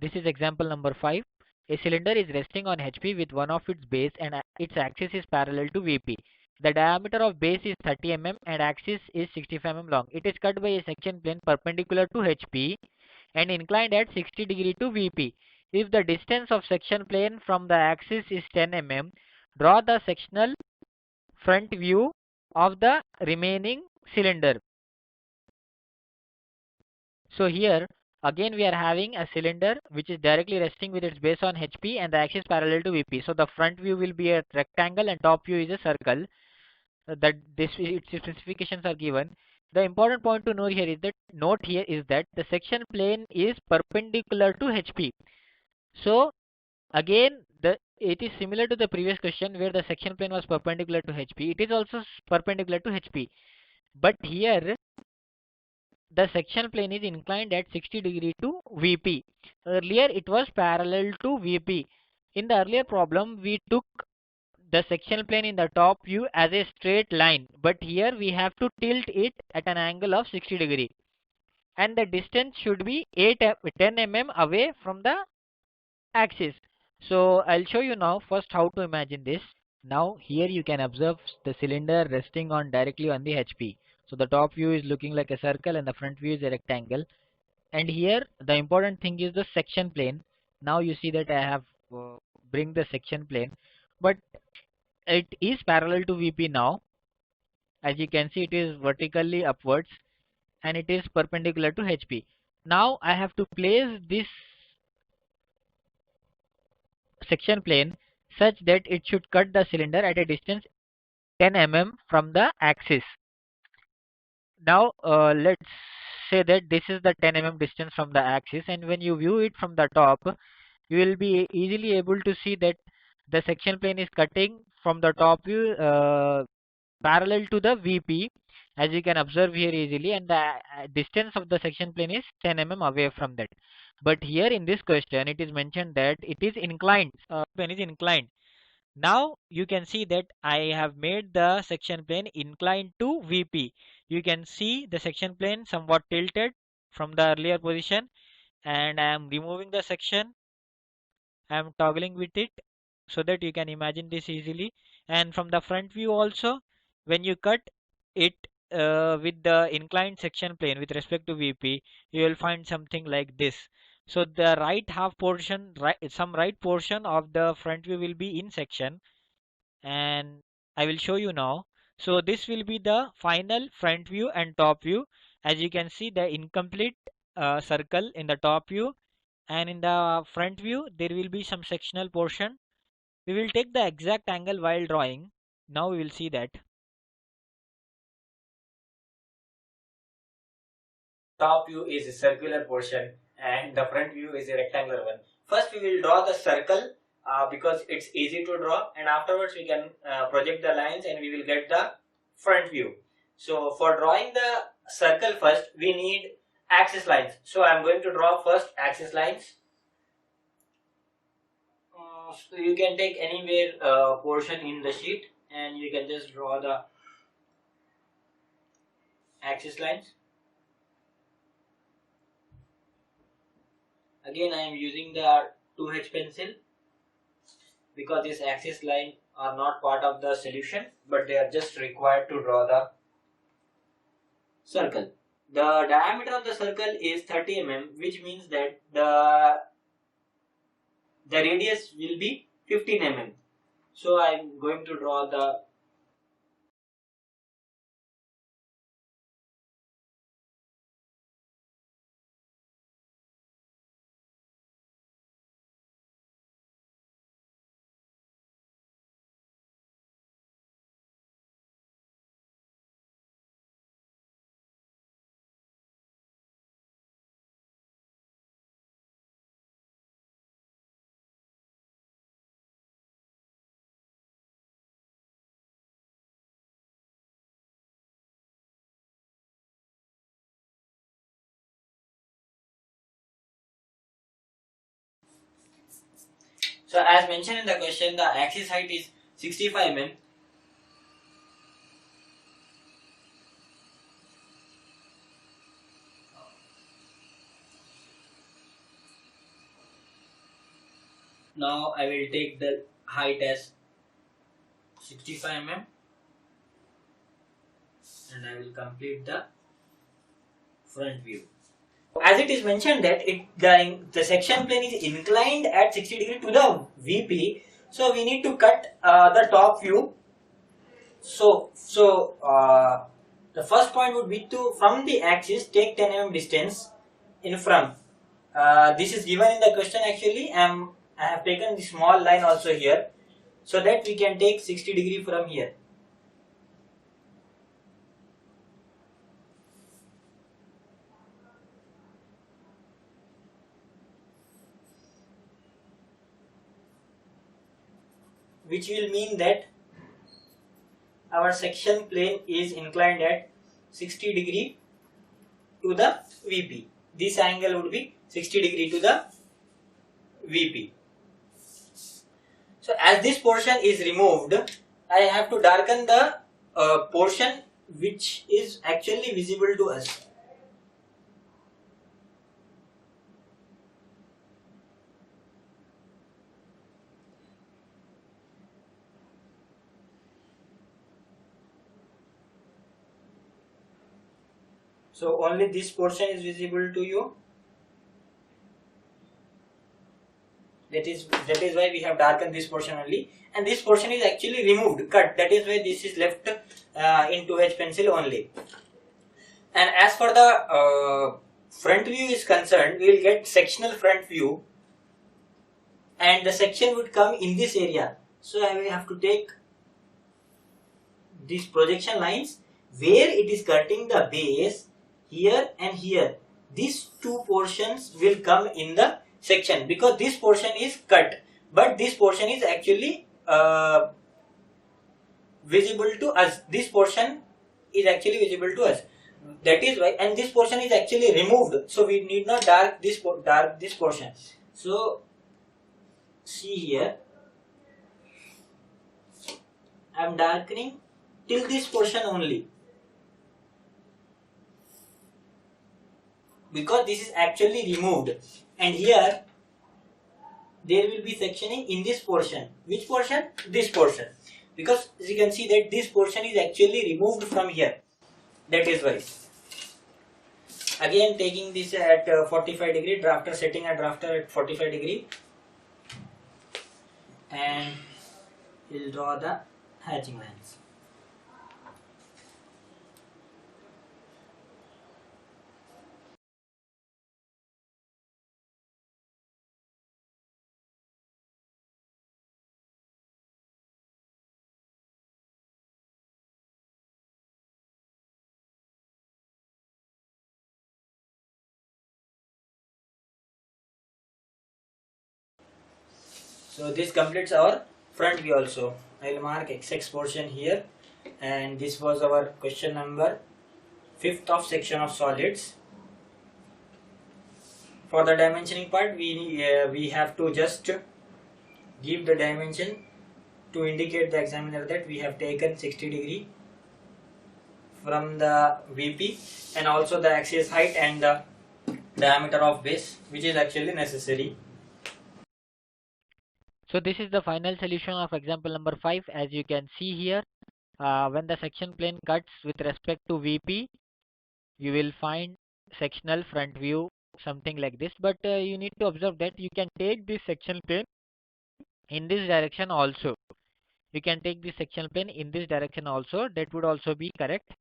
This is example number 5. A cylinder is resting on HP with one of its base and its axis is parallel to VP. The diameter of base is 30 mm and axis is 65 mm long. It is cut by a section plane perpendicular to HP and inclined at 60 degree to VP. If the distance of section plane from the axis is 10 mm, draw the sectional front view of the remaining cylinder. So here again we are having a cylinder which is directly resting with its base on HP and the axis parallel to VP. So the front view will be a rectangle and top view is a circle. That this its specifications are given. The important point to note here is that the section plane is perpendicular to HP. So again it is similar to the previous question where the section plane was perpendicular to HP. It is also perpendicular to HP. But here the section plane is inclined at 60 degree to VP. Earlier it was parallel to VP. In the earlier problem we took the section plane in the top view as a straight line, but here we have to tilt it at an angle of 60 degree and the distance should be 10 mm away from the axis. So I'll show you now first how to imagine this. Now here you can observe the cylinder resting on directly on the HP. So the top view is looking like a circle and the front view is a rectangle. And here the important thing is the section plane. Now you see that I have bring the section plane, but it is parallel to VP now. As you can see, it is vertically upwards and it is perpendicular to HP. Now I have to place this section plane such that it should cut the cylinder at a distance 10 mm from the axis. Now let's say that this is the 10 mm distance from the axis, and when you view it from the top you will be easily able to see that the section plane is cutting from the top view parallel to the VP, as you can observe here easily, and the distance of the section plane is 10 mm away from that. But here in this question it is mentioned that it is inclined, plane is inclined. Now you can see that I have made the section plane inclined to VP. You can see the section plane somewhat tilted from the earlier position, and I am removing the section. I am toggling with it so that you can imagine this easily. And from the front view also, when you cut it with the inclined section plane with respect to VP, you will find something like this. So the right half portion, some right portion of the front view will be in section, and I will show you now. So this will be the final front view and top view. As you can see, the incomplete circle in the top view, and in the front view there will be some sectional portion. We will take the exact angle while drawing. Now we will see that. Top view is a circular portion and the front view is a rectangular one. First we will draw the circle because it's easy to draw, and afterwards we can project the lines and we will get the front view. So for drawing the circle first we need axis lines. So I am going to draw first axis lines. So you can take anywhere portion in the sheet and you can just draw the axis lines. Again I am using the 2H pencil because these axis lines are not part of the solution but they are just required to draw the circle. The diameter of the circle is 30 mm, which means that the radius will be 15 mm. So I am going to draw the So as mentioned in the question, the axis height is 65 mm. Now I will take the height as 65 mm and I will complete the front view. As it is mentioned that the section plane is inclined at 60 degree to the VP, so we need to cut the top view. So the first point would be to from the axis take 10 mm distance in front. This is given in the question actually. I have taken the small line also here so that we can take 60 degree from here. Which will mean that our section plane is inclined at 60 degree to the VP. This angle would be 60 degree to the VP. So as this portion is removed, I have to darken the portion which is actually visible to us. So only this portion is visible to you. That is why we have darkened this portion only, and this portion is actually removed, cut. That is why this is left in 2H pencil only. And as for the front view is concerned, we will get sectional front view, and the section would come in this area. So I will have to take these projection lines where it is cutting the base here and here. These two portions will come in the section because this portion is cut, but this portion is actually visible to us. This portion is actually visible to us. That is why, and this portion is actually removed, so we need not dark this portion. So see here, I am darkening till this portion only, because this is actually removed, and here there will be sectioning in this portion. Which portion? This portion, because as you can see that this portion is actually removed from here. That is why. Again taking this at 45 degree, drafter, setting a drafter at 45 degree, and we'll draw the hatching lines. So this completes our front view also. I will mark XX portion here, and this was our question number 5th of section of solids. For the dimensioning part, we have to just give the dimension to indicate the examiner that we have taken 60 degree from the VP, and also the axis height and the diameter of base, which is actually necessary. So this is the final solution of example number 5. As you can see here, when the section plane cuts with respect to VP, you will find sectional front view, something like this. But you need to observe that you can take this section plane in this direction also. You can take this section plane in this direction also. That would also be correct.